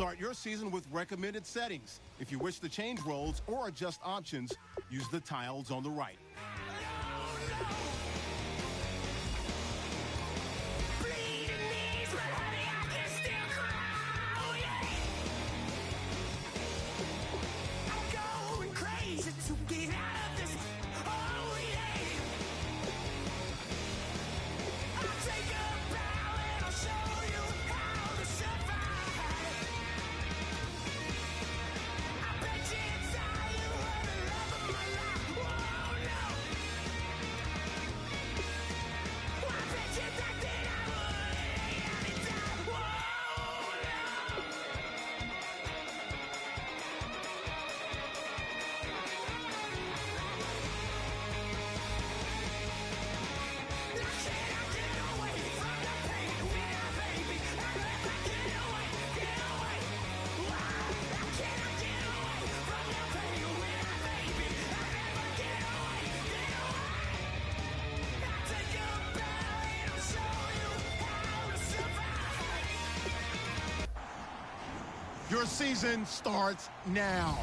Start your season with recommended settings. If you wish to change roles or adjust options, use the tiles on the right. Your season starts now.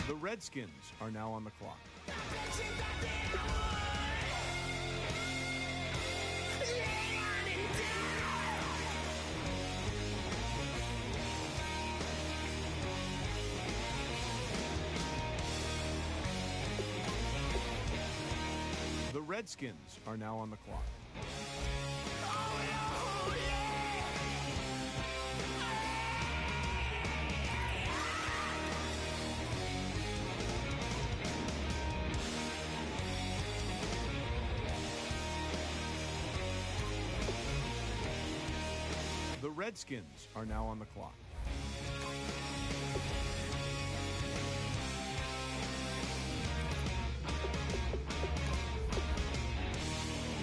The Redskins are now on the clock. The Redskins are now on the clock. The Redskins are now on the clock.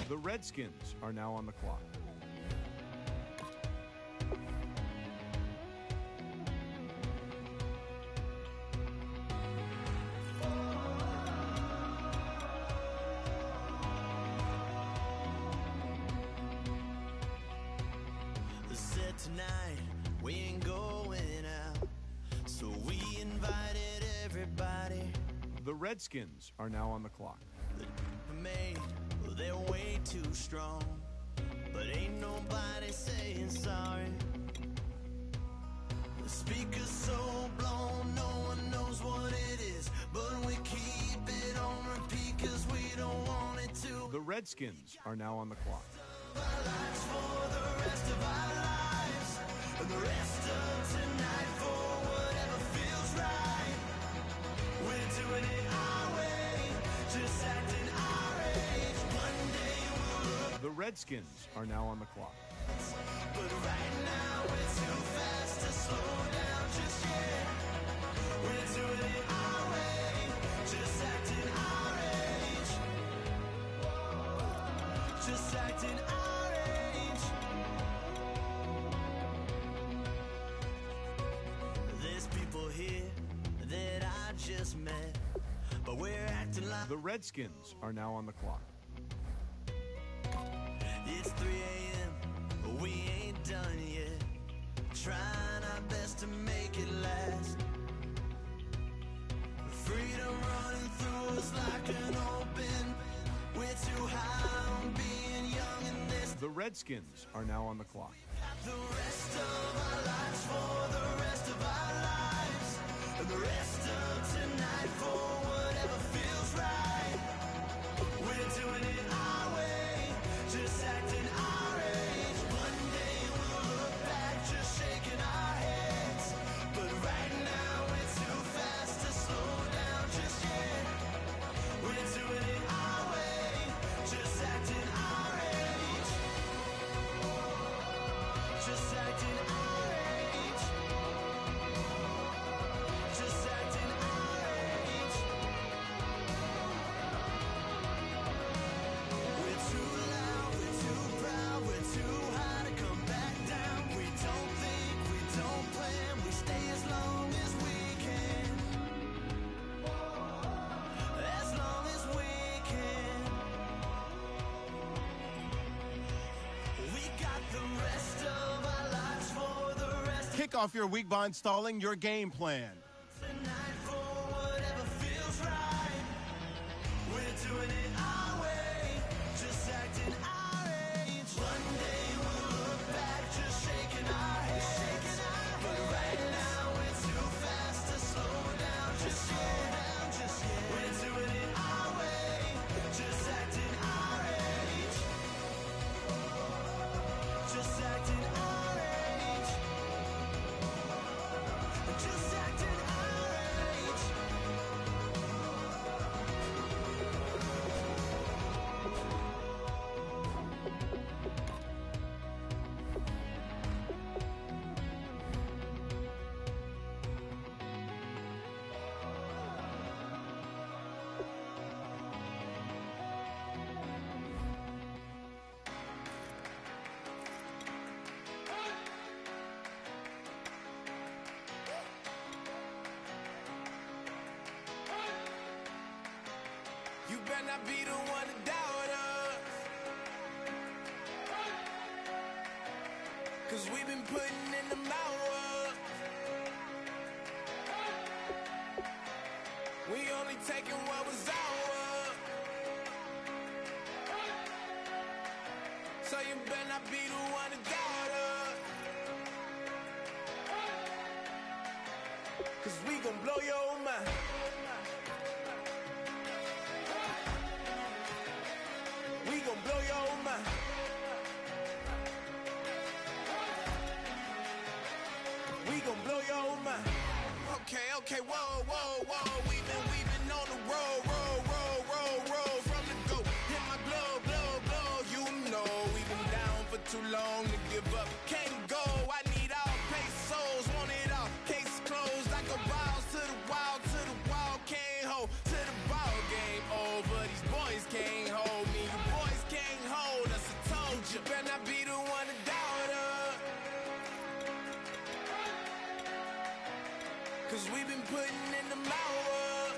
The Redskins are now on the clock. Said tonight we ain't going out, so we invited everybody. The Redskins are now on the clock. Well, they're way too strong, but ain't nobody saying sorry. The speaker's so blown, no one knows what it is, but we keep it on repeat 'cause we don't want it to. The Redskins are now on the clock. Our lives for the rest of our lives, and the rest of tonight for whatever feels right. We're doing it our way, just acting our age. One day we'll look. The Redskins are now on the clock. But right now we're too fast to slow down just yet. We're doing it our way, just acting our age. Just acting our age. There's people here that I just met, but we're acting like The Redskins are now on the clock. it's 3 a.m., but we ain't done yet. Trying our best to make it last. Freedom running through us like an open. We're too high on being young in this. The Redskins are now on the clock. The rest of our lives for the rest of our lives, and the rest of tonight for whatever feels right. We're doing it our way, just acting our age. One day we'll look back just shaking our heads, but right now we're too fast to slow down just yet. We're doing it our way, just acting our age. Just acting our age. Just acting our age. Kick off your week by installing your game plan. Tonight for whatever feels right. We're doing it our way, just acting our age. One day we'll look back, just shaking our heads. But right now we're too fast to slow down, just slow down, just yet. We're doing it our way, just acting our age. Just acting our age. Just acting our age. You better not be the one to doubt us, 'cause we've been putting in the hours. We only taking what was ours. So you better not be the one to doubt us, 'cause we gon' blow your mind. We gon' blow your mind. We gon' blow your mind. Okay, whoa. We've been on the road, from the go. Hit my blow. You know we've been down for too long to give up. Can't go. I need all pesos, want it all. Case closed. I go balls to the wall, can't hold to the ball game over. These boys can't hold me. You boys can't hold us. I told you. Better not be the one to doubt us, 'cause we've been putting in the hours.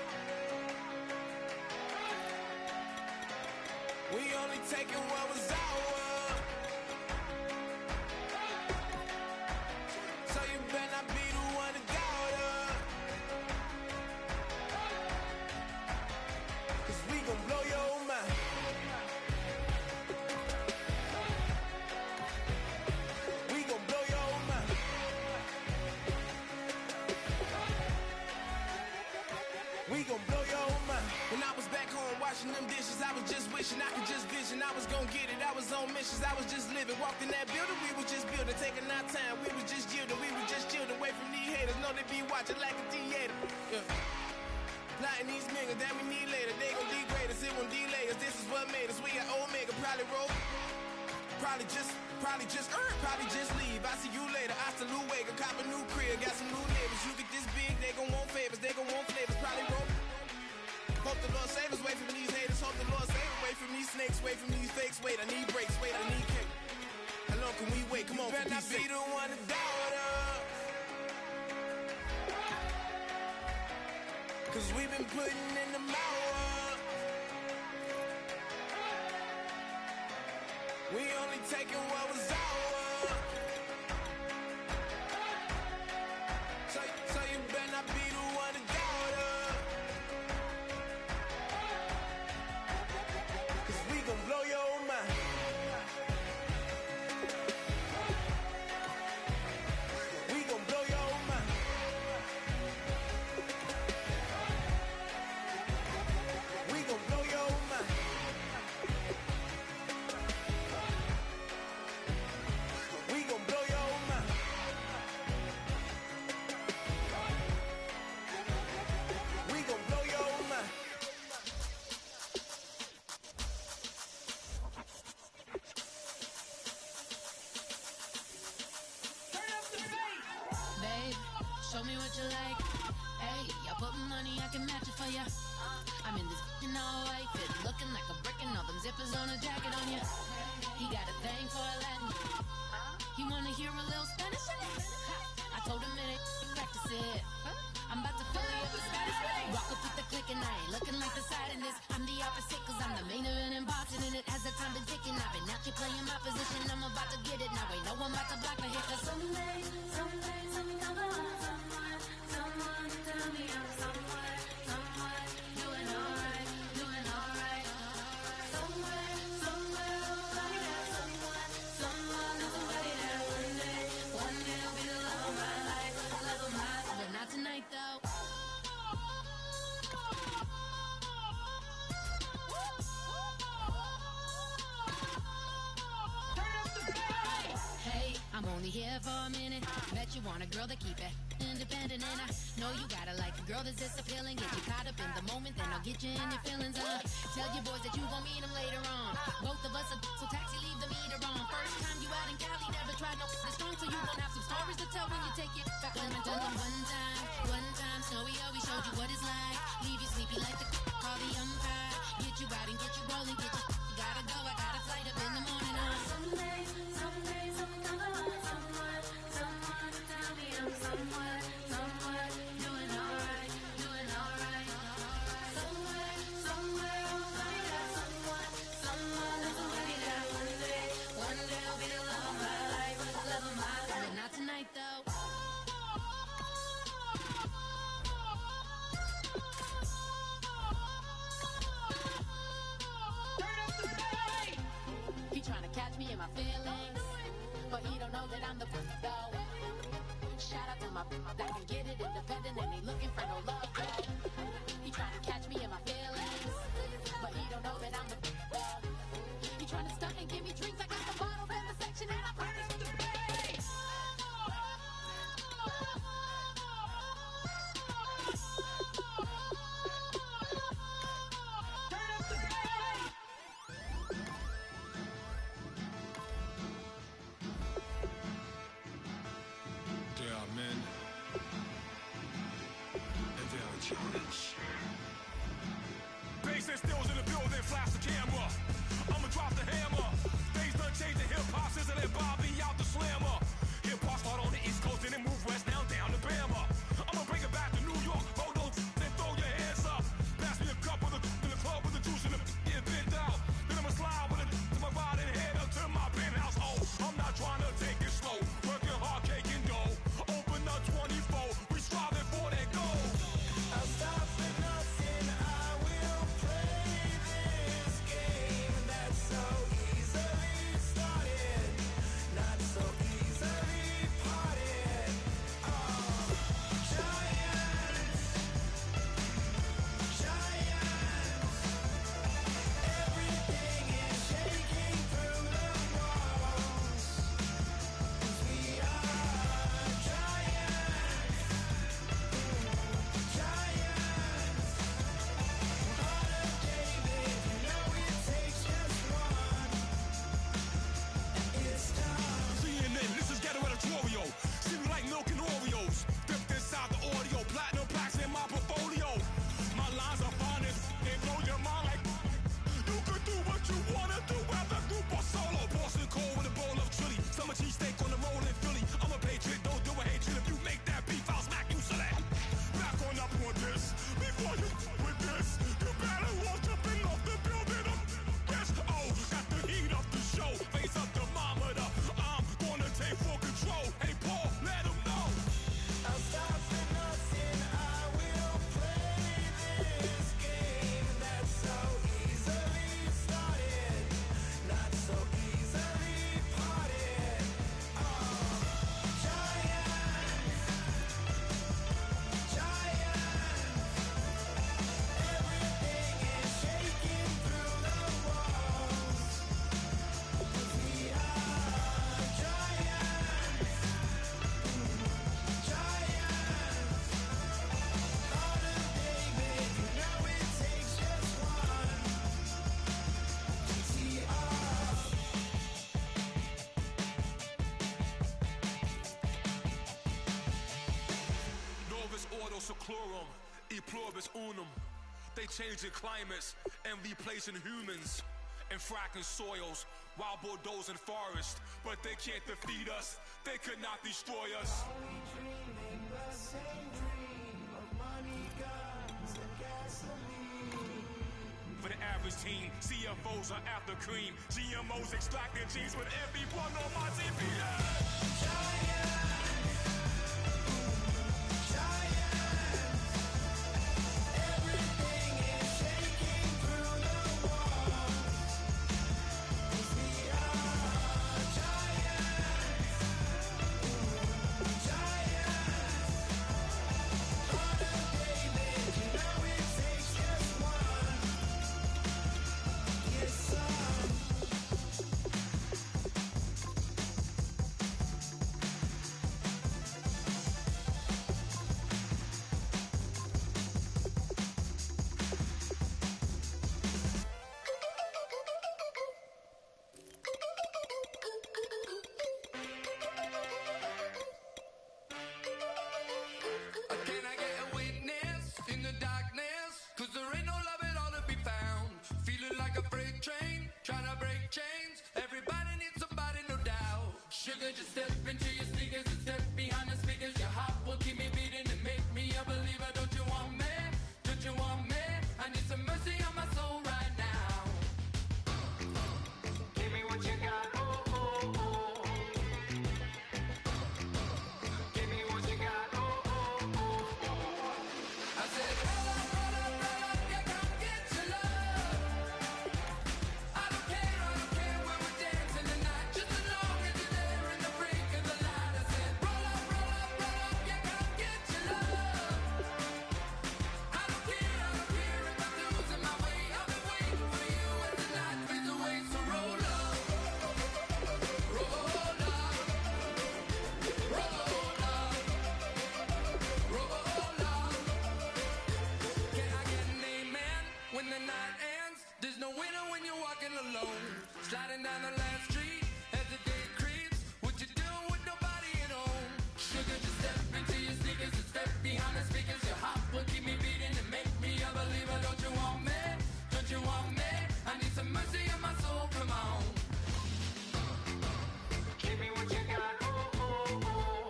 We only taking what was ours. So you better not be the one to doubt us, 'cause we gon' blow your mind. We gon' blow your mind. We gon' blow your mind. When I was back home washing them dishes, I was just wishing I could just vision. I was gon' get it. I was on missions. I was just living. Walked in that building. We was just building, taking our time. We was just yielding. We was just chilling away from these haters. Know they be watching like a theater. Yeah. Plotting these niggas that we need later. They gon' degrade us. It won't delay us. This is what made us. We got Omega. Probably roll. Probably just leave. I see you later. I salute Wake. Cop a new crib. Got some new neighbors. You get this big, they gon' want favors. They gon' want flavors. Probably roll. Hope the Lord save us. Wait from these haters. Hope the Lord save us. Wait from these snakes. Wait from these fakes. Wait, I need breaks. Wait, I need cake. How long can we wait? Come on, better not be the one to doubt us, 'cause we've been putting in the hours. We only taking what was ours. So you better not be the one to doubt us, 'cause we gon' blow your mind. We gon' blow your mind. We gon' blow your mind. We gon' blow your mind. We gon' blow your mind. Babe, show me what you like. Hey, I put money, I can match it for ya. I'm in this all white fit, looking like a brick and all them zippers on a jacket on ya. He got a thing for a Latin. He wanna hear a little Spanish in it. I told him it ain't practice it. I'm about to fill you up with Spanish. Rock up with the click and I ain't looking like the side in this. I'm the opposite, 'cause I'm the main event and boxing in it. As the time been ticking, I've been out here playing my position. I'm about to get it now. Ain't no one about to block my hit, 'cause someday I'm only here for a minute. Bet you want a girl to keep it independent, and I know you gotta like a girl that's this appealing. Get you caught up in the moment, then I'll get you in your feelings. Tell your boys that you gon' meet them later on. Both of us are so taxi, leave the meter on. First time you out in Cali, never tried no this strong, so you gon' have some stories to tell when you take it back home and tell them one time, Snowy always showed you what it's like. Leave you sleepy like the call the umpire. Get you out and get you rolling, get you gotta go. I got a flight up in the morning. Someday, I'm someone to tell me I'm someone doing alright. Somewhere I'll find out someone who's away that one day I'll be the love of my life, but not tonight though. He trying to catch me in my feelings, but he don't know that I'm the though. Shout out to my that can get it independent and ain't looking for no love though. He trying to catch me in my feelings, but he don't know that I'm the though. He trying to stunt and give me drinks. I got the bottles in the section and I promise to pay. Bass stills in the building, flash the camera. I'ma drop the hammer. Things done change the hip hop since and Bobby out the slammer. Hip hop start on the East Coast and then move west down to Bama. I'ma bring it back to New York. Hold on, then throw your hands up. Pass me a cup of the in the club with the juice and the get bent out. Then I'ma slide with it to my ride and head up to my penthouse. Oh, I'm not trying to take it slow. Working hard, caking dough. Open up 24. We striving for that goal. I'll stop for nothing. I will play this game that's so easily started, not so easily parted. Oh, giants, everything is shaking through the walls. 'Cause we are giants. Heart of David, you know it takes just one. It's time. CNN, this is ghetto editorial. See me like milk and Oreos. Dipped inside the audio, platinum plaques in my portfolio. My lines are finest, they blow your mind like you could do what you wanna do, whether group or solo. Boston cold with a bowl of chili, summer cheesesteak on the roll in Philly. I'm a patriot, don't do a hatred. If you make that beef, I'll smack you silly. Back on up on this, before you with this, you better walk up and off the building up. Yes, oh, got the heat up the show, face up thermometer. I'm gonna take full control. Hey Paul, let him know. I'll stop for nothing. I will play this game that's so easily started, not so easily parted. Oh, giants, everything is shaking through the walls. 'Cause we are giants. Heart of David, you know it takes just one. GTR. Novus ordo seclorum, e pluribus unum. They changing climates and replacing humans and fracking soils while bulldozing forests. But they can't defeat us, they could not destroy us. Are we dreaming the same dream of money, guns, and gasoline? For the average team, CFOs are after cream. GMOs extracting genes with everyone on my TV. Everything is shaking through the walls. 'Cause we are giants. Heart of David, you know it takes just one. Yes, son. Sugar, just step into your sneakers and step behind the speakers. Your heart will keep me beating and make me a believer. Don't you want me? Don't you want me? I need some mercy on my soul right now. Give me what you got, oh, oh, oh. Give me what you got, oh, oh, oh. I said, roll up, yeah, come get your love. I don't care when we're dancing tonight. Just as long as you're there in the brink of the light. I said, roll up, yeah, come get your love. I don't care if I'm losing my way. I've been waiting for you as the night fades away. So roll up, roll up, roll up, roll up. Can I get an amen when the night ends? There's no winner when you're walking alone. Sliding down the last street as the day creeps. What you doing with nobody at home? Sugar, just step into your sneakers and step behind the speakers. Your heart will keep me beating and make me a believer. Don't you want me? Don't you want me? I need some mercy on my soul. Come on. Give me what you got. Oh, oh, oh.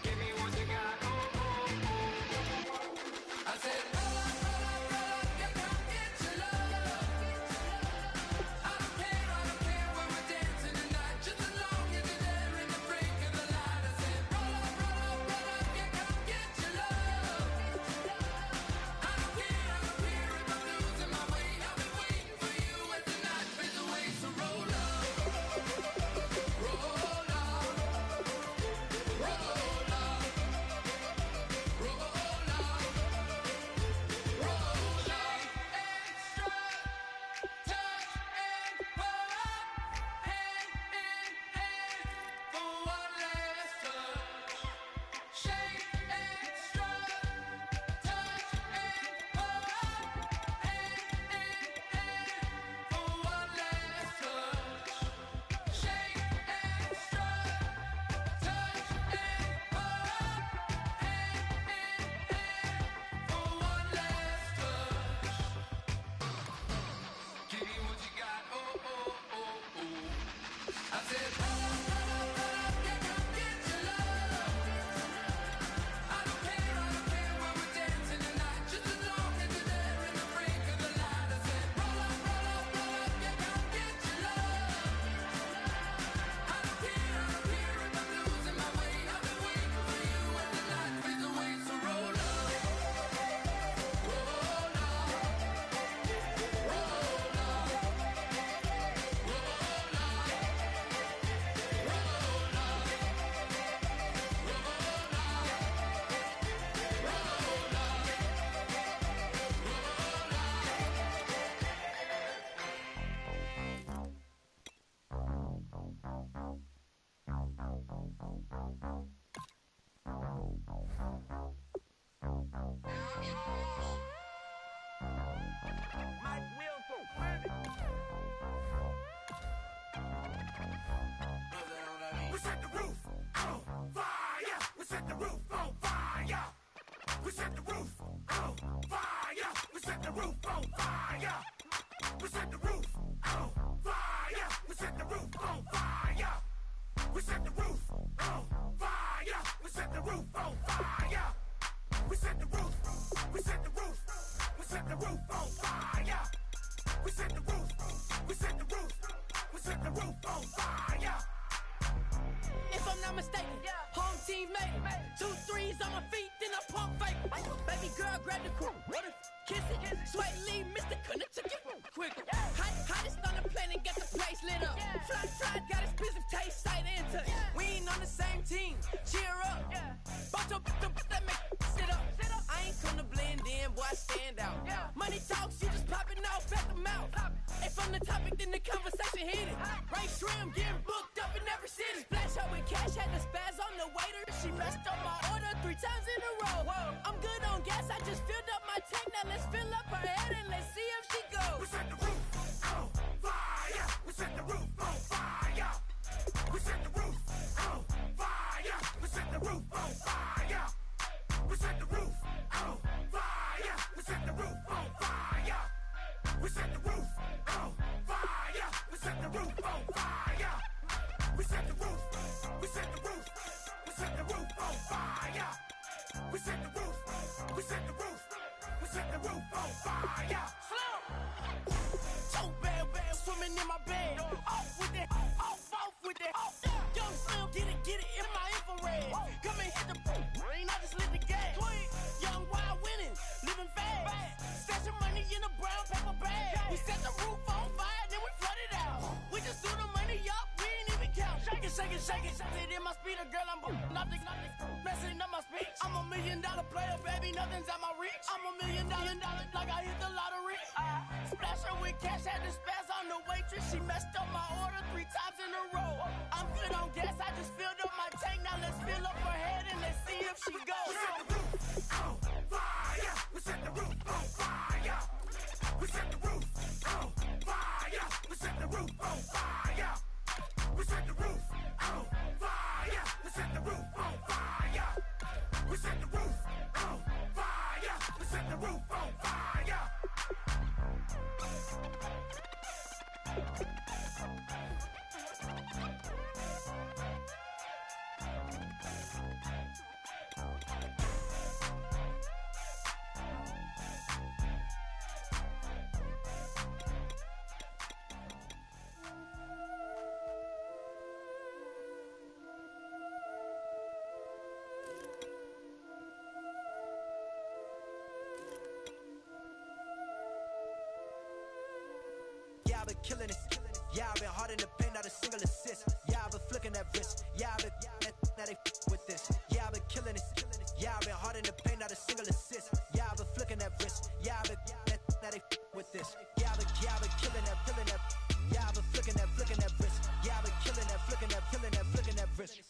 Give me what you got. Oh, oh, oh. I said, roll up, yeah, come get your love. I don't care when we're dancing tonight. Just as long as you're there in the brink of the light. I said, roll up, yeah, come get your love. I don't care if I'm losing my way. I've been waiting for you as the night fades away. So roll up, roll up, roll up, roll up, roll up. Extra touch and pull up, hand in hand for one last touch. Shake extra touch and pull up, hand in hand for one last touch. Shake extra touch and pull up, hand in hand for one last touch. Give me what you got, oh, oh, oh, oh. I said, roll up, yeah, come get your love. I don't care when we're dancing tonight. Just as long as you're there in the brink of the light. I said, roll up, yeah, come get your love. I don't care if I'm losing my way. I've been waiting for you as the night fades away. So roll up, roll up, roll up, roll We set the roof on fire. We set the roof on fire. We set the roof on fire. We set the roof on fire. We set the roof on fire. We set the roof on fire. We set the roof on fire. We set the roof on fire. We set the roof. We set the roof. We set the roof on fire. We set the roof. We set the roof. We set the roof on fire. If I'm not mistaken, home team made it. 2 3s on my feet, then I pump fake. Baby girl, grab the crew. Kiss it, sweat leave, Mr. Couldn't took it quicker. Hottest on the planet, get the place lit up. Fly, got expensive taste, sight into it. We ain't on the same team, cheer up. Bunch of that make sit up. I ain't come to blend in, boy, I stand out. Money talks, you just popping off at the mouth. If I'm the topic, then the conversation heated. Right shrimp, getting booked up in every city. Splash out with cash, had the spaz on the waiter. She messed up my order 3 times in a row. I'm good on gas, I just filled up my tank. Now let's fill up her head and let's see if she goes. We set the roof on fire. We set the roof on fire. We set the roof on fire. We set the roof on fire. We set the roof on fire. We set the roof on fire. We set the roof on fire. We set the roof on fire. shake it. Sit in my speeder, girl, I'm nothing, messing up my speech. I'm $1 million player, baby, nothing's at my reach. I'm $1 million, like I hit the lottery. Splash her with cash, had to spaz on the waitress. She messed up my order 3 times in a row. I'm good on gas, I just filled up my tank. Now let's fill up her head and let's see if she goes. We set the roof on fire. We set the roof on fire. We set the roof on fire. We set the roof on fire. We set the roof on fire. We set the roof on fire. We set the roof on fire. We set the roof on fire. Yeah, I've been killing it. Yeah, I've been hard in the paint, not a single assist. Yeah, I've been flicking that wrist. Yeah, I've been now they with this. Yeah, I've been killing it. Yeah, I've been hard in the paint, not a single assist. Yeah, I've been flicking that wrist. Yeah, I've been now they with this. Yeah, I've been killing that. Yeah, I've been flicking that wrist. Yeah, I've been killing that, flicking that wrist.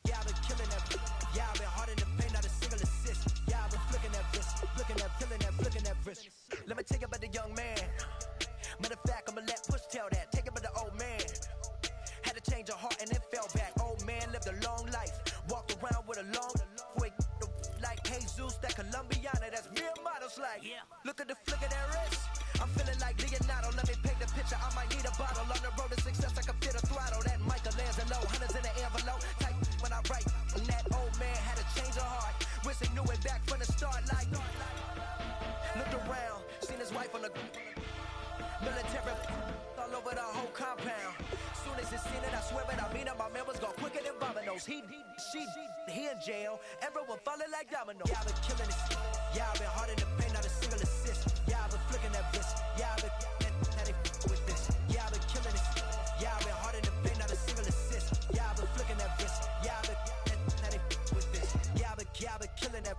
Yeah, I've been killing that. Yeah, I've been hard in the paint, not a single assist. Yeah, I've been flicking that wrist, flicking that wrist. Let me tell you about the young man. Matter of fact, I'ma let Push tell that. Take it by the old man. Had to change her heart and then fell back. Old man lived a long life. Walked around with a long way like Jesus, that Colombiana. That's mere models like. Look at the flick of that wrist. I'm feeling like Leonardo. Let me paint the picture. I might need a bottle. On the road to success, I can fit a throttle. That Michelangelo, hundreds in the envelope. Type when I write. And that old man had to change her heart. Wish he knew it back from the start. Like, looked around, seen his wife on the military all over the whole compound. Soon as he seen it, I swear it, I mean it. My man was gone quicker than dominoes. He in jail. Everyone falling like dominoes. Yeah, I've been killing it. Yeah, I've been hard in the paint, not a single assist. Yeah, I've been flicking that wrist. Yeah, I've been now they with this. Yeah, I've been killing it. Yeah, I've been hard in the paint, not a single assist. Yeah, I've been flicking that wrist. Yeah, I've been now they with this. Yeah, I've been killing that.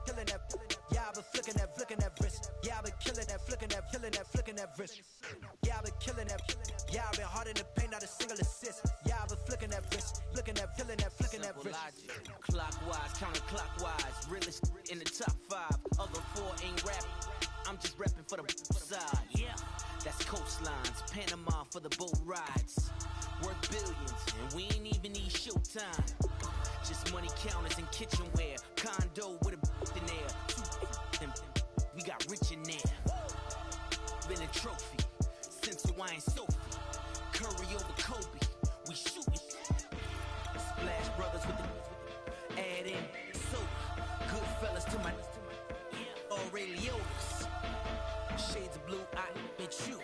Yeah, I've been flicking that wrist. Yeah, I've been killing that, flicking that wrist. Yeah, I've been killing that. Yeah, I've been hard in the paint, not a single assist. Yeah, I've been flicking that wrist, flicking that wrist. Logic, clockwise, counterclockwise, realest in the top 5. Other 4 ain't rapping. I'm just repping for the side. Yeah, that's coastlines, Panama for the boat rides. Worth billions, and we ain't even need showtime. Just money counters and kitchenware. Condo with a in there. We got rich in there. Been a trophy. Since Hawaiian Sophie. Curry over Kobe. We shootin'. Splash Brothers with the add in soda. Good fellas to my Aurelio's. Shades of blue, I admit you.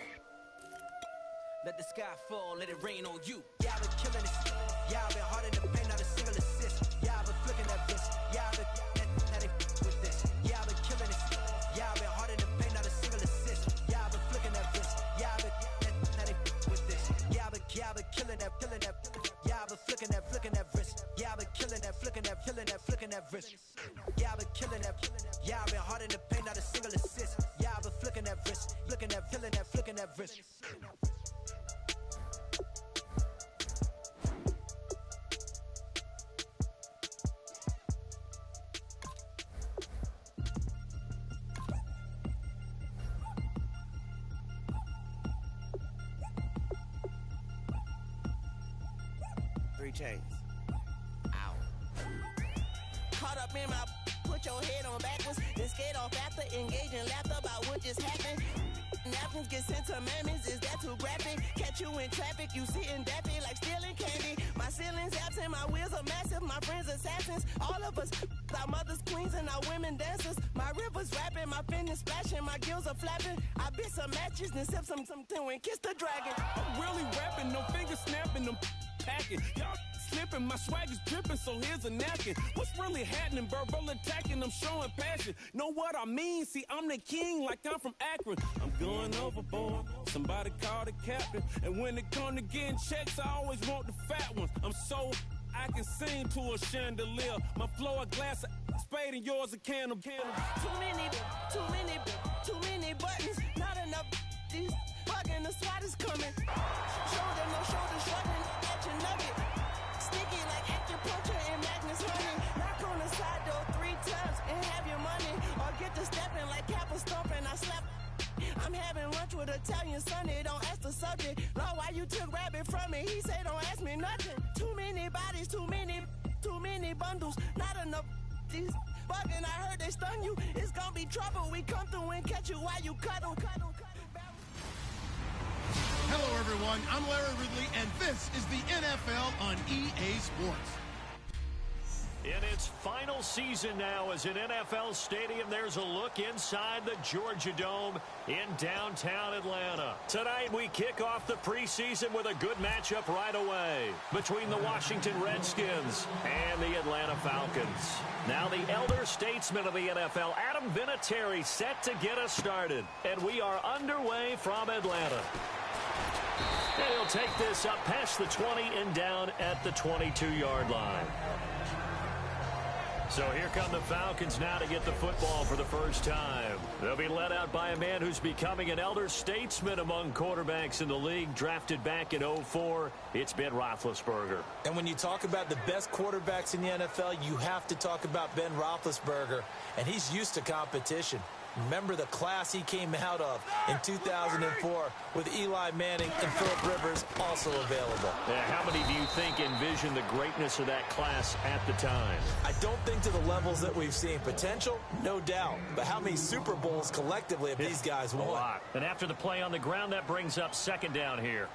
Let the sky fall, let it rain on you. Yeah, I've been killing it. Yeah, I've been hard in the paint, not a single assist. Yeah, I've been flicking that wrist. Yeah, I've been now they with this. Yeah, I've been killing it. Yeah, I've been hard in the paint, not a single assist. Yeah, I've been flicking that wrist. Yeah, I've been now they with this. Yeah, I've been killing that. Yeah, I've been flicking that wrist. Yeah, I've been killing that, flicking that wrist. Yeah, I've been killing that. Yeah, I've been hard in the paint, not a single assist. Yeah, I've been flicking that wrist, flicking that wrist. Chains. Ow. Caught up in my put your head on backwards, then skate off after engaging laughter about what just happened. Napkins get sent to mammies, is that too graphic? Catch you in traffic, you sitting daffy like stealing candy. My ceilings absent, my wheels are massive, my friends assassins. All of us, our mothers queens and our women dancers. My rivers rapping, my fingers splashing, my gills are flapping. I bit some matches, then sip something and kiss the dragon. I'm really rapping, no fingers snapping, them packing. Y'all slipping, my swag is dripping, so here's a napkin. What's really happening? Verbal attacking, I'm showing passion. Know what I mean? See, I'm the king, like I'm from Akron. I'm going overboard. Somebody call the captain. And when it comes to getting checks, I always want the fat ones. I'm so I can sing to a chandelier. My flow a glass of spade and yours a candle. Too many buttons, not enough. These bugging, the SWAT is coming. Shoulder, no shoulder shrugging at your nugget. Sticky like acupuncture and Magnus honey. Knock on the side door 3 times and have your money. Or get to stepping like Kappa stomping. I slap. I'm having lunch with Italian Sonny. Don't ask the subject. Lord, why you took rabbit from me? He said don't ask me nothing. Too many bodies, too many bundles. Not enough. These bugging, I heard they stun you. It's gonna be trouble. We come through and catch you while you cuddle. Hello, everyone. I'm Larry Ridley, and this is the NFL on EA Sports. In its final season now as an NFL stadium, there's a look inside the Georgia Dome in downtown Atlanta. Tonight, we kick off the preseason with a good matchup right away between the Washington Redskins and the Atlanta Falcons. Now, the elder statesman of the NFL, Adam Vinatieri, set to get us started. And we are underway from Atlanta. And he'll take this up past the 20 and down at the 22-yard line. So here come the Falcons now to get the football for the first time. They'll be led out by a man who's becoming an elder statesman among quarterbacks in the league, drafted back in 2004. It's Ben Roethlisberger. And when you talk about the best quarterbacks in the NFL, you have to talk about Ben Roethlisberger, and he's used to competition. Remember the class he came out of in 2004 with Eli Manning and Phillip Rivers also available. Yeah, how many do you think envisioned the greatness of that class at the time? I don't think to the levels that we've seen. Potential, no doubt. But how many Super Bowls collectively have these guys won? A lot. And after the play on the ground, that brings up second down here.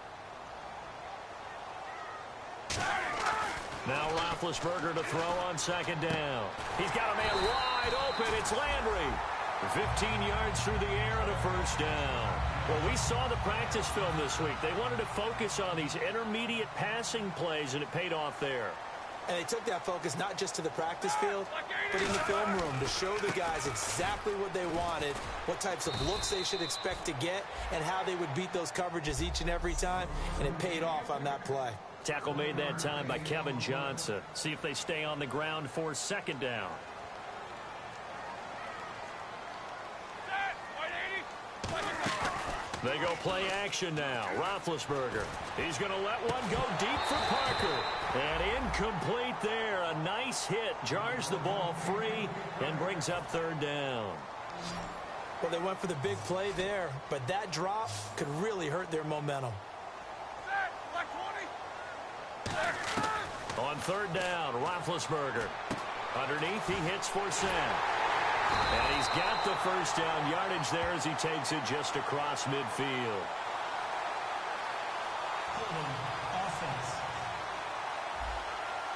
Now Roethlisberger to throw on second down. He's got a man wide open. It's Landry. 15 yards through the air and a first down. Well, we saw the practice film this week. They wanted to focus on these intermediate passing plays, and it paid off there. And they took that focus not just to the practice field, but in the film room to show the guys exactly what they wanted, what types of looks they should expect to get, and how they would beat those coverages each and every time, and it paid off on that play. Tackle made that time by Kevin Johnson. See if they stay on the ground for second down. They go play action now. Roethlisberger. He's going to let one go deep for Parker. And incomplete there. A nice hit. Jars the ball free and brings up third down. Well, they went for the big play there, but that drop could really hurt their momentum. On third down, Roethlisberger. Underneath, he hits for Sam. And he's got the first down yardage there as he takes it just across midfield.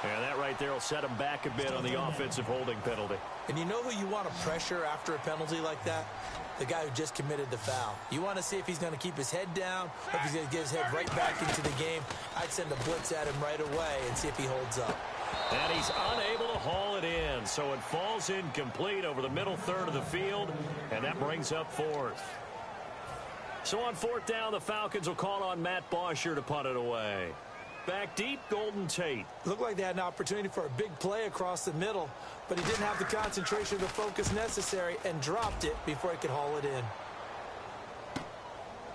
And that right there will set him back a bit on the offensive holding penalty. And you know who you want to pressure after a penalty like that? The guy who just committed the foul. You want to see if he's going to keep his head down or if he's going to get his head right back into the game. I'd send a blitz at him right away and see if he holds up. And he's unable to haul it in, so it falls incomplete over the middle third of the field, and that brings up fourth. So on fourth down, the Falcons will call on Matt Bosher to punt it away. Back deep, Golden Tate. Looked like they had an opportunity for a big play across the middle, but he didn't have the concentration or the focus necessary and dropped it before he could haul it in.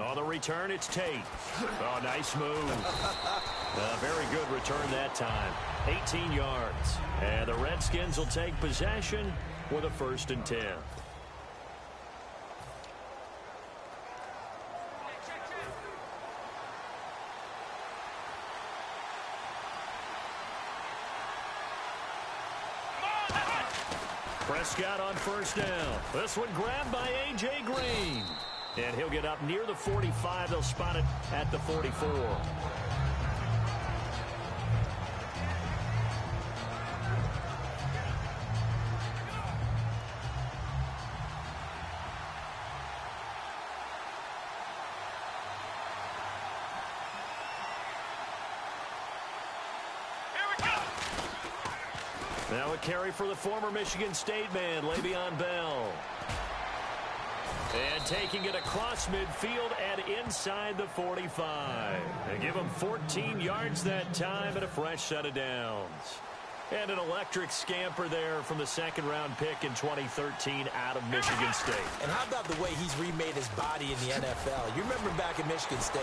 On the return, it's Tate. Oh, nice move. Very good return that time. 18 yards. And the Redskins will take possession with a 1st and 10. Prescott on first down. This one grabbed by A.J. Green. And he'll get up near the 45. They'll spot it at the 44. Now a carry for the former Michigan State man, Le'Veon Bell. And taking it across midfield and inside the 45. They give him 14 yards that time and a fresh set of downs. And an electric scamper there from the second-round pick in 2013 out of Michigan State. And how about the way he's remade his body in the NFL? You remember back at Michigan State?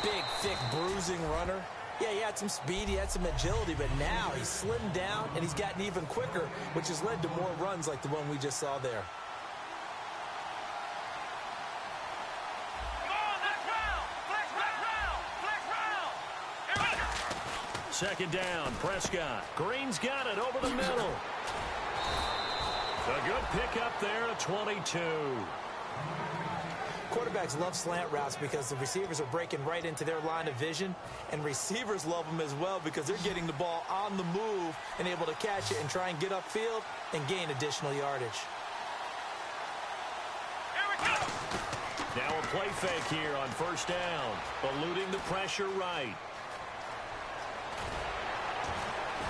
Big, thick, bruising runner. Yeah, he had some speed, he had some agility, but now he's slimmed down and he's gotten even quicker, which has led to more runs like the one we just saw there. Second down, Prescott. Green's got it over the middle. A good pickup there at 22. Quarterbacks love slant routes because the receivers are breaking right into their line of vision, and receivers love them as well because they're getting the ball on the move and able to catch it and try and get upfield and gain additional yardage. Now a play fake here on first down, eluding the pressure right.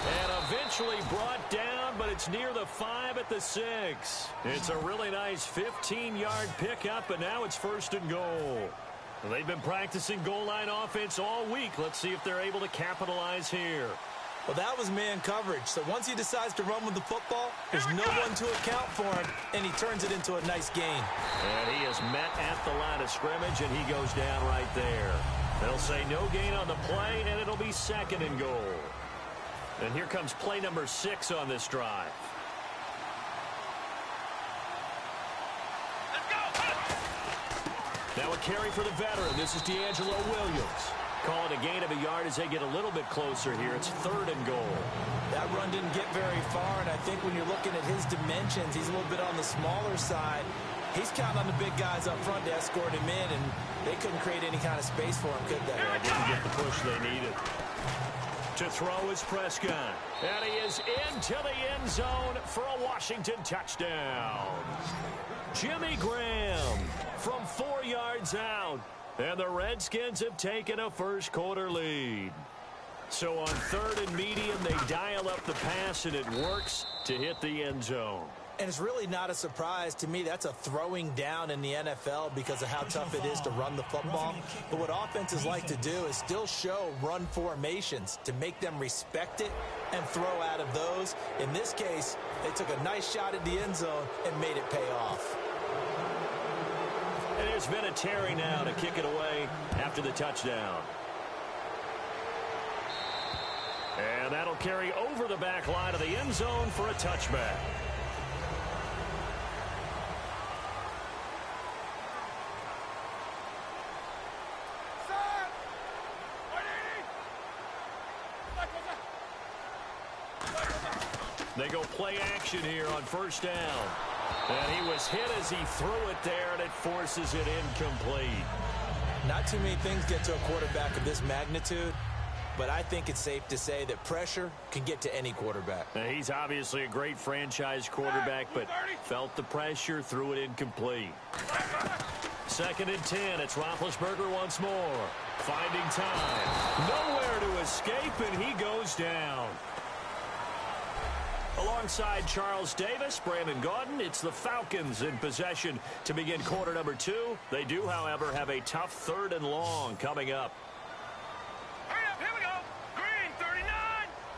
And eventually brought down, but it's near the 5 at the 6. It's a really nice 15-yard pickup, and now it's first and goal. They've been practicing goal line offense all week. Let's see if they're able to capitalize here. Well, that was man coverage. So once he decides to run with the football, there's no one to account for him, and he turns it into a nice gain. And he is met at the line of scrimmage, and he goes down right there. They'll say no gain on the play, and it'll be second and goal. And here comes play number 6 on this drive. Now a carry for the veteran. This is D'Angelo Williams. Calling a gain of a yard as they get a little bit closer here. It's third and goal. That run didn't get very far, and I think when you're looking at his dimensions, he's a little bit on the smaller side. He's counting on the big guys up front to escort him in, and they couldn't create any kind of space for him, could they? Yeah, didn't get the push they needed. To throw is Prescott. And he is into the end zone for a Washington touchdown. Jimmy Graham from 4 yards out. And the Redskins have taken a first quarter lead. So on third and medium, they dial up the pass, and it works to hit the end zone. And it's really not a surprise to me. That's a throwing down in the NFL because of how tough it is to run the football. But what offenses like to do is still show run formations to make them respect it and throw out of those. In this case, they took a nice shot at the end zone and made it pay off. And there's Vinatieri now to kick it away after the touchdown. And that'll carry over the back line of the end zone for a touchback. They go play action here on first down. And he was hit as he threw it there, and it forces it incomplete. Not too many things get to a quarterback of this magnitude, but I think it's safe to say that pressure can get to any quarterback. Now, he's obviously a great franchise quarterback, but felt the pressure, threw it incomplete. Second and 10. It's Roethlisberger once more. Finding time. Nowhere to escape, and he goes down. Alongside Charles Davis, Brandon Gaudin, it's the Falcons in possession to begin quarter number 2. They do, however, have a tough third and long coming up. Hurry up, here we go. Green 39.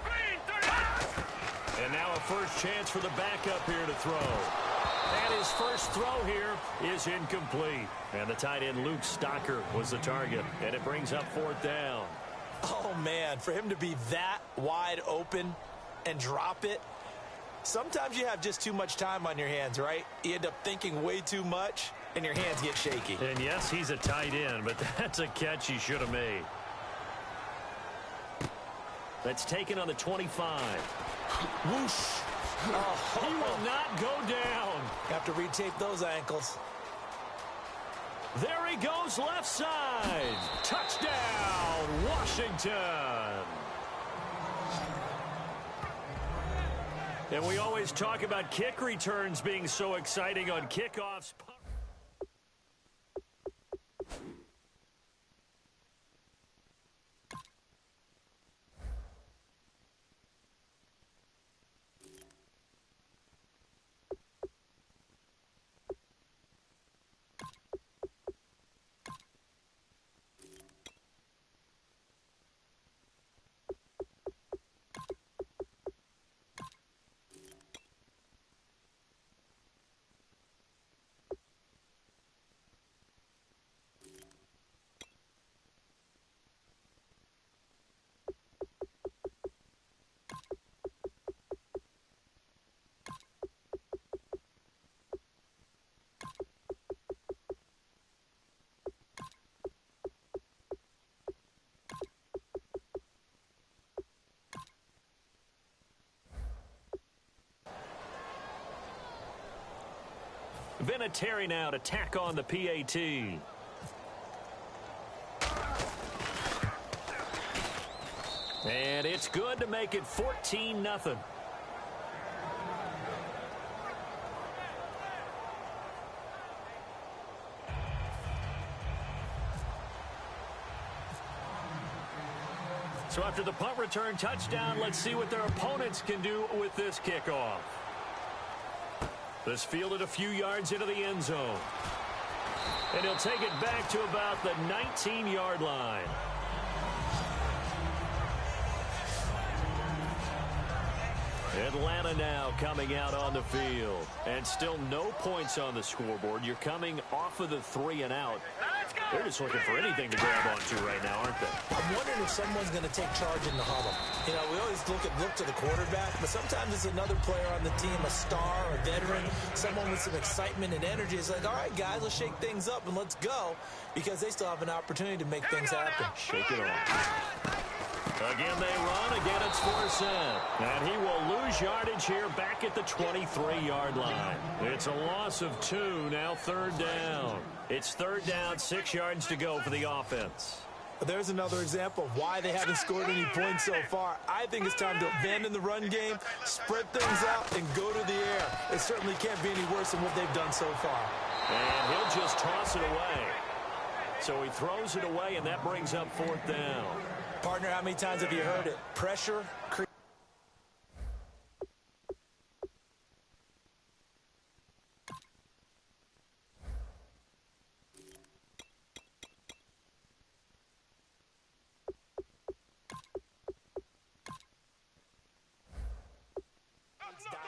Green 39. And now a first chance for the backup here to throw. And his first throw here is incomplete. And the tight end Luke Stocker was the target. And it brings up fourth down. Oh, man, for him to be that wide open and drop it. Sometimes you have just too much time on your hands, right? You end up thinking way too much, and your hands get shaky. And yes, he's a tight end, but that's a catch he should have made. That's taken on the 25. Whoosh. Oh, he will not go down. Have to retape those ankles. There he goes left side. Touchdown, Washington. And we always talk about kick returns being so exciting on kickoffs. Vinatieri now to tack on the PAT. And it's good to make it 14-0. So after the punt return touchdown, let's see what their opponents can do with this kickoff. This fielded a few yards into the end zone. And he'll take it back to about the 19-yard line. Atlanta now coming out on the field. And still no points on the scoreboard. You're coming off of the 3-and-out. They're just looking for anything to grab onto right now, aren't they? I'm wondering if someone's going to take charge in the huddle. You know, we always look to the quarterback, but sometimes it's another player on the team, a star, a veteran, someone with some excitement and energy. It's like, all right, guys, let's shake things up and let's go, because they still have an opportunity to make things happen. Shake it off. Again, they run. Again, it's Forsett. And he will lose yardage here back at the 23-yard line. It's a loss of 2, now 3rd down. It's 3rd down, 6 yards to go for the offense. There's another example of why they haven't scored any points so far. I think it's time to abandon the run game, spread things out, and go to the air. It certainly can't be any worse than what they've done so far. And he'll just toss it away. So he throws it away, and that brings up 4th down. Partner, how many times have you heard it? Pressure creates.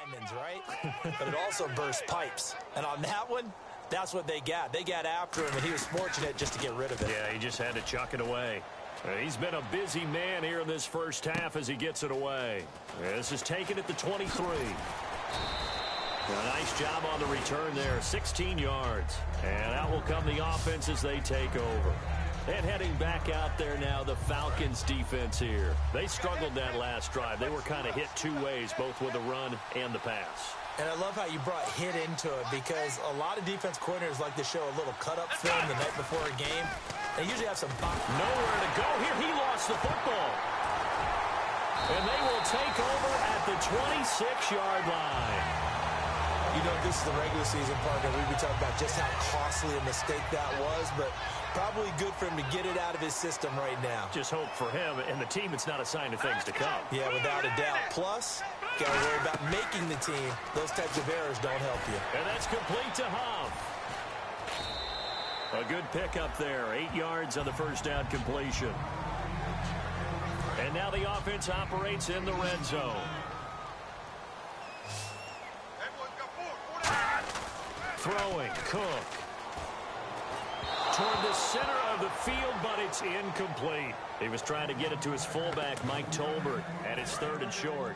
Diamonds, right? But it also bursts pipes. And on that one, that's what they got. They got after him, and he was fortunate just to get rid of it. Yeah, he just had to chuck it away. He's been a busy man here in this first half as he gets it away. This is taken at the 23. A nice job on the return there, 16 yards. And out will come the offense as they take over. And heading back out there now, the Falcons defense here. They struggled that last drive. They were kind of hit 2 ways, both with the run and the pass. And I love how you brought hit into it, because a lot of defense coordinators like to show a little cut-up film the night before a game. They usually have some pop. Nowhere to go here. He lost the football. And they will take over at the 26-yard line. You know, this is the regular season partner. We've been talking about just how costly a mistake that was, but probably good for him to get it out of his system right now. Just hope for him and the team it's not a sign of things to come. Yeah, without a doubt. Plus, got to worry about making the team. Those types of errors don't help you. And that's complete to Huff. A good pickup there. 8 yards on the first down completion. And now the offense operates in the red zone. Throwing, Cook. Toward the center of the field, but it's incomplete. He was trying to get it to his fullback, Mike Tolbert, and it's 3rd and short.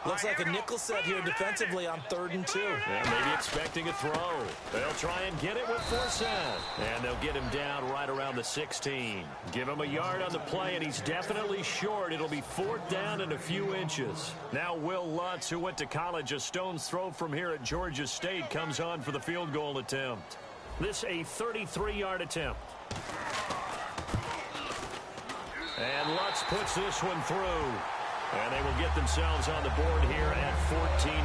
Looks like a nickel set here defensively on 3rd and 2. Yeah, maybe expecting a throw. They'll try and get it with Forsett. And they'll get him down right around the 16. Give him a yard on the play, and he's definitely short. It'll be 4th down and a few inches. Now Will Lutz, who went to college a stone's throw from here at Georgia State, comes on for the field goal attempt. This a 33-yard attempt. And Lutz puts this one through. And they will get themselves on the board here at 14-3.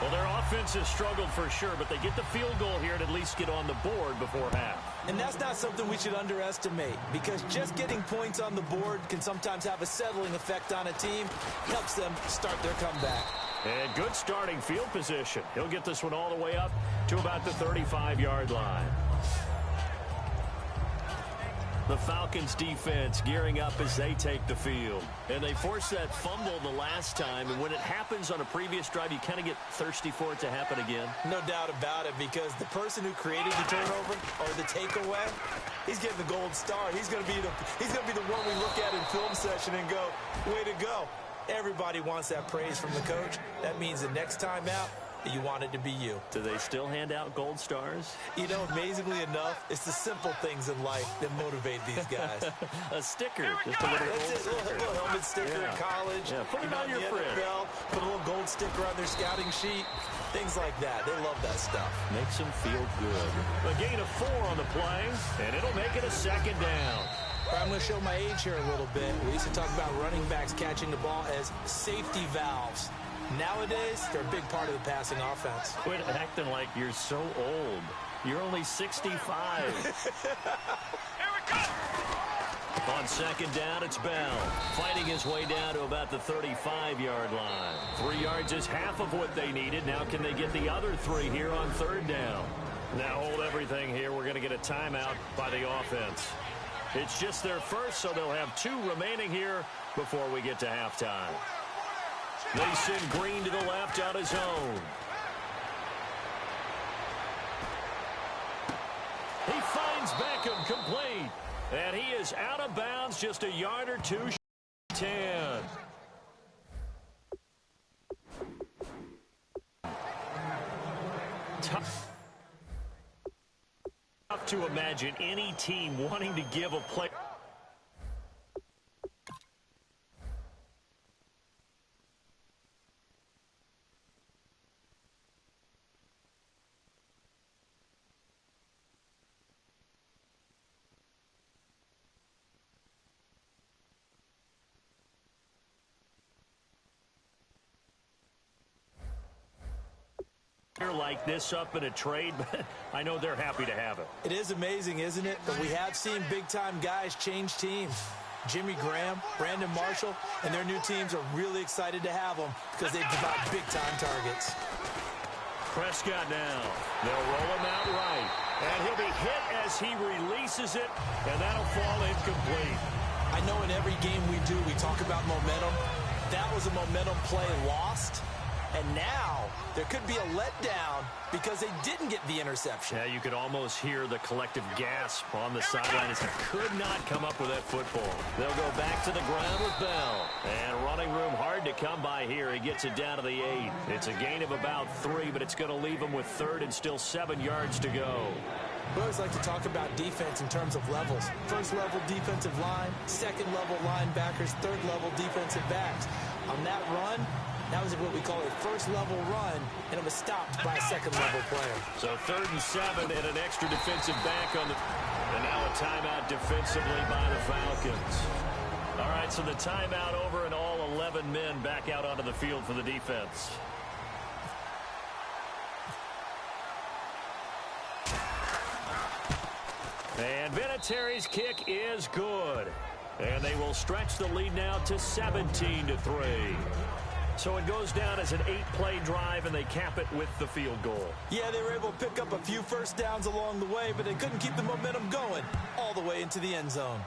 Well, their offense has struggled for sure, but they get the field goal here and at least get on the board before half. And that's not something we should underestimate, because just getting points on the board can sometimes have a settling effect on a team. Helps them start their comeback. And good starting field position. He'll get this one all the way up to about the 35-yard line. The Falcons defense gearing up as they take the field. And they forced that fumble the last time, and when it happens on a previous drive, you kind of get thirsty for it to happen again. No doubt about it, because the person who created the turnover or the takeaway, he's getting the gold star. He's going to be the one we look at in film session and go, way to go. Everybody wants that praise from the coach. That means the next time out, you want it to be you. Do they still hand out gold stars? You know, amazingly enough, it's the simple things in life that motivate these guys. A sticker. Just a little helmet sticker in college. Yeah, put it on your fridge. NFL, put a little gold sticker on their scouting sheet. Things like that. They love that stuff. Makes them feel good. A gain of 4 on the play, and it'll make it a second down. I'm going to show my age here a little bit. We used to talk about running backs catching the ball as safety valves. Nowadays, they're a big part of the passing offense. Quit acting like you're so old. You're only 65. On second down, it's Bell. Fighting his way down to about the 35-yard line. 3 yards is half of what they needed. Now can they get the other 3 here on third down? Now hold everything here. We're going to get a timeout by the offense. It's just their first, so they'll have 2 remaining here before we get to halftime. They send Green to the left on his own. He finds Beckham complete. And he is out of bounds just a yard or 2. 10. Tough to imagine any team wanting to give a play. Like this up in a trade, but I know they're happy to have it. It is amazing, isn't it? But we have seen big-time guys change teams. Jimmy Graham, Brandon Marshall, and their new teams are really excited to have them because they provide big-time targets. Prescott now. They'll roll him out right. And he'll be hit as he releases it, and that'll fall incomplete. I know in every game we do, we talk about momentum. That was a momentum play lost. And now there could be a letdown because they didn't get the interception. Yeah, you could almost hear the collective gasp on the sideline as he could not come up with that football. They'll go back to the ground with Bell. And running room hard to come by here. He gets it down to the 8. It's a gain of about 3, but it's going to leave him with 3rd and still 7 yards to go. We always like to talk about defense in terms of levels. First level defensive line, second level linebackers, third level defensive backs. On that run, that was what we call a first-level run, and it was stopped by a second-level player. So 3rd and 7 and an extra defensive back on the... And now a timeout defensively by the Falcons. All right, so the timeout over and all 11 men back out onto the field for the defense. And Vinatieri's kick is good. And they will stretch the lead now to 17-3. So it goes down as an 8-play drive, and they cap it with the field goal. Yeah, they were able to pick up a few first downs along the way, but they couldn't keep the momentum going all the way into the end zone.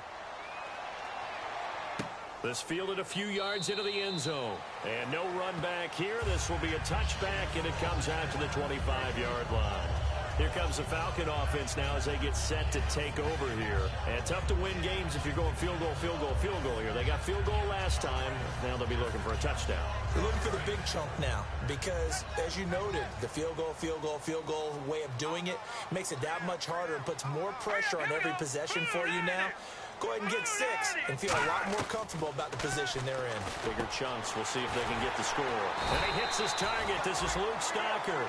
This fielded a few yards into the end zone. And no run back here. This will be a touchback, and it comes out to the 25-yard line. Here comes the Falcon offense now as they get set to take over here. And tough to win games if you're going field goal, field goal, field goal here. They got field goal last time. Now they'll be looking for a touchdown. They're looking for the big chunk now because, as you noted, the field goal way of doing it makes it that much harder and puts more pressure on every possession for you now. Go ahead and get 6 and feel a lot more comfortable about the position they're in. Bigger chunks. We'll see if they can get the score. And he hits his target. This is Luke Stocker.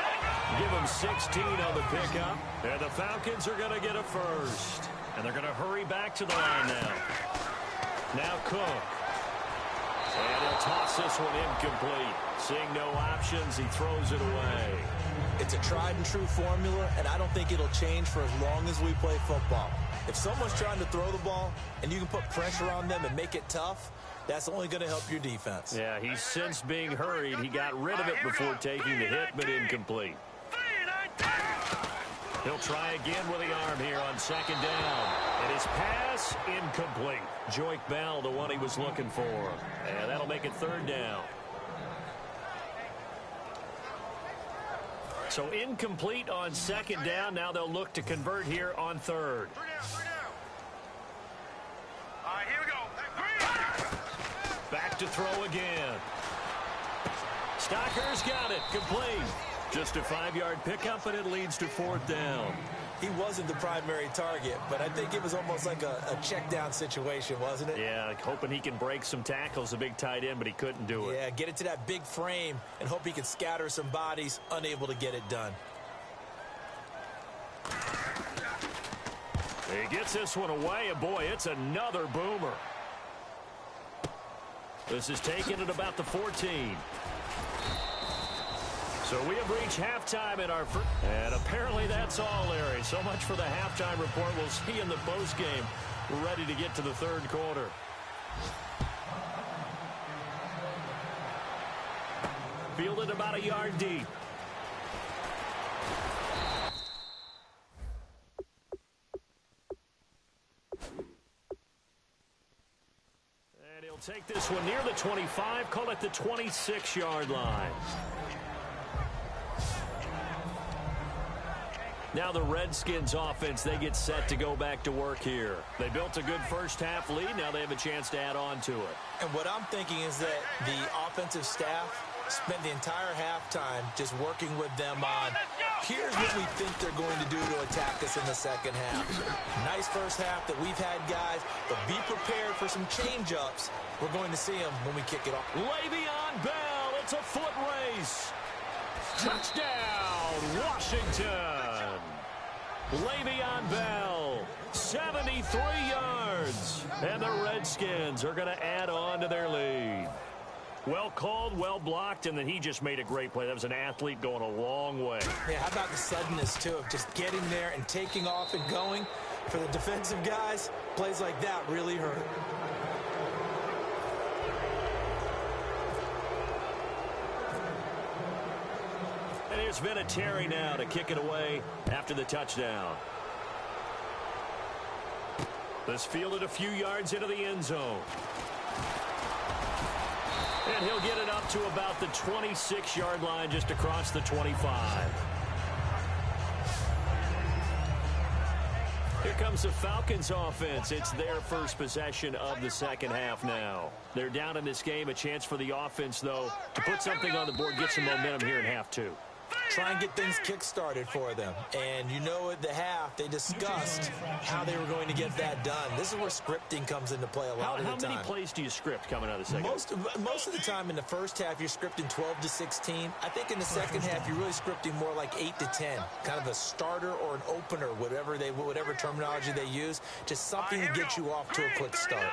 Give him 16 on the pickup. And the Falcons are going to get a first. And they're going to hurry back to the line now. Now Cook. And he'll toss this one incomplete. Seeing no options, he throws it away. It's a tried-and-true formula, and I don't think it'll change for as long as we play football. If someone's trying to throw the ball and you can put pressure on them and make it tough, that's only going to help your defense. Yeah, he's since being hurried. He got rid of it before taking the hit, but incomplete. He'll try again with the arm here on second down. And his pass, incomplete. Joik Bell, the one he was looking for. And that'll make it third down. So incomplete on second down. Now they'll look to convert here on third. All right, here we go. Back to throw again. Stocker's got it. Complete. Just a 5-yard pickup, and it leads to fourth down. He wasn't the primary target, but I think it was almost like a check down situation, wasn't it? Yeah, hoping he can break some tackles, a big tight end, but he couldn't do it. Yeah, get it to that big frame and hope he can scatter some bodies, unable to get it done. He gets this one away, and boy, it's another boomer. This is taken at about the 14. So we have reached halftime in our first, and apparently that's all, Larry. So much for the halftime report. We'll see you in the postgame. We're ready to get to the third quarter. Fielded about a yard deep. And he'll take this one near the 25, call it the 26-yard line. Now the Redskins offense, they get set to go back to work here. They built a good first-half lead. Now they have a chance to add on to it. And what I'm thinking is that the offensive staff spent the entire halftime just working with them on, here's what we think they're going to do to attack us in the second half. Nice first half that we've had, guys, but be prepared for some change-ups. We're going to see them when we kick it off. Le'Veon Bell, it's a foot race. Touchdown, Washington. Le'Veon Bell, 73 yards. And the Redskins are going to add on to their lead. Well called, well blocked, and then he just made a great play. That was an athlete going a long way. Yeah, how about the suddenness, too, of just getting there and taking off and going? For the defensive guys, plays like that really hurt. And here's Vinatieri now to kick it away after the touchdown. This fielded a few yards into the end zone. And he'll get it up to about the 26-yard line, just across the 25. Here comes the Falcons offense. It's their first possession of the second half now. They're down in this game. A chance for the offense, though, to put something on the board, get some momentum here in half two. Try and get things kick-started for them. And you know at the half, they discussed how they were going to get that done. This is where scripting comes into play a lot of the time. How many plays do you script coming out of the second? Most of the time in the first half, you're scripting 12 to 16. I think in the second half, you're really scripting more like 8 to 10. Kind of a starter or an opener, whatever terminology they use. Just something to get you off to a quick start.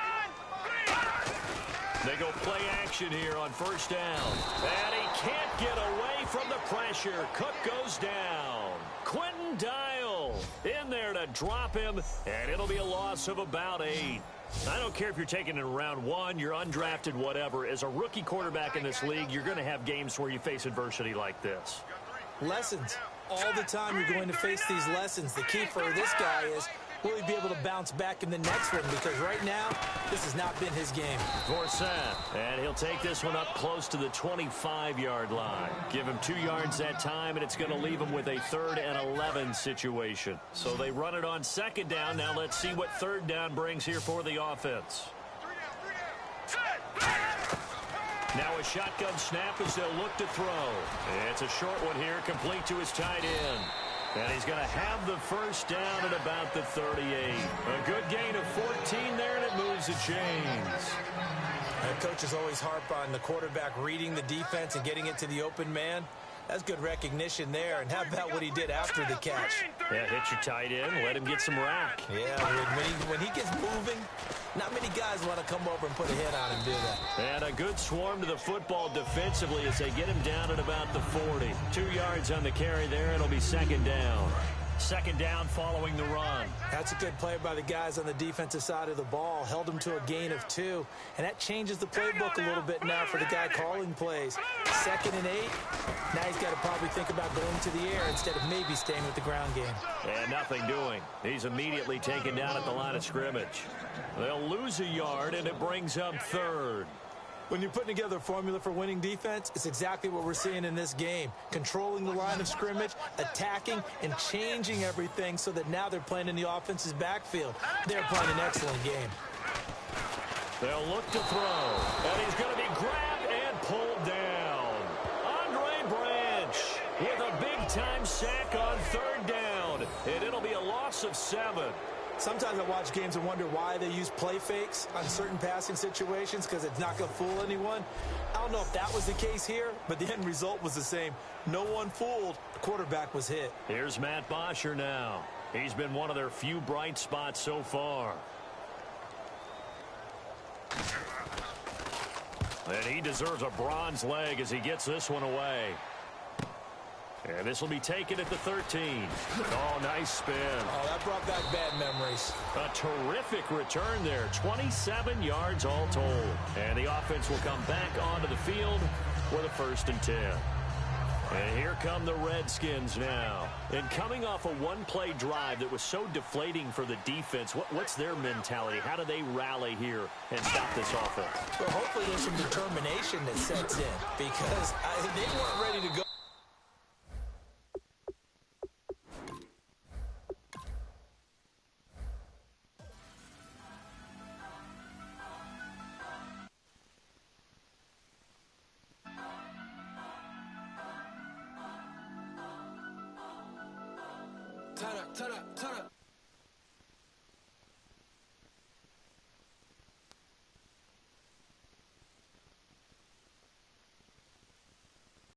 They go play action here on first down. And he can't get away from the pressure. Cook goes down. Quentin Dial in there to drop him, and it'll be a loss of about 8. I don't care if you're taking it in round 1, you're undrafted, whatever. As a rookie quarterback in this league, you're going to have games where you face adversity like this. Lessons. All the time you're going to face these lessons. The key for this guy is, will he be able to bounce back in the next one? Because right now, this has not been his game. Forsett, and he'll take this one up close to the 25-yard line. Give him 2 yards that time, and it's going to leave him with a 3rd and 11 situation. So they run it on second down. Now let's see what third down brings here for the offense. Now a shotgun snap as they'll look to throw. It's a short one here, complete to his tight end. And he's going to have the first down at about the 38. A good gain of 14 there, and it moves the chains. Coaches always harp on the quarterback reading the defense and getting it to the open man. That's good recognition there. And how about what he did after the catch? Yeah, hit your tight end, let him get some rack. Yeah, when he gets moving, not many guys want to come over and put a hit on him, do they? And a good swarm to the football defensively as they get him down at about the 40. 2 yards on the carry there. It'll be second down. Second down following the run. That's a good play by the guys on the defensive side of the ball. Held him to a gain of 2. And that changes the playbook a little bit now for the guy calling plays. 2nd and 8. Now he's got to probably think about going to the air instead of maybe staying with the ground game. And nothing doing. He's immediately taken down at the line of scrimmage. They'll lose a yard, and it brings up 3rd. When you're putting together a formula for winning defense, it's exactly what we're seeing in this game. Controlling the line of scrimmage, attacking, and changing everything so that now they're playing in the offense's backfield. They're playing an excellent game. They'll look to throw, and he's going to be grabbed and pulled down. Andre Branch with a big-time sack on 3rd down, and it'll be a loss of 7. Sometimes I watch games and wonder why they use play fakes on certain passing situations because it's not going to fool anyone. I don't know if that was the case here, but the end result was the same. No one fooled. The quarterback was hit. Here's Matt Bosher now. He's been one of their few bright spots so far. And he deserves a bronze leg as he gets this one away. And this will be taken at the 13. Oh, nice spin. Oh, that brought back bad memories. A terrific return there. 27 yards all told. And the offense will come back onto the field with a 1st and 10. And here come the Redskins now. And coming off a one-play drive that was so deflating for the defense, what's their mentality? How do they rally here and stop this offense? Well, hopefully there's some determination that sets in because they weren't ready to go. Turn up.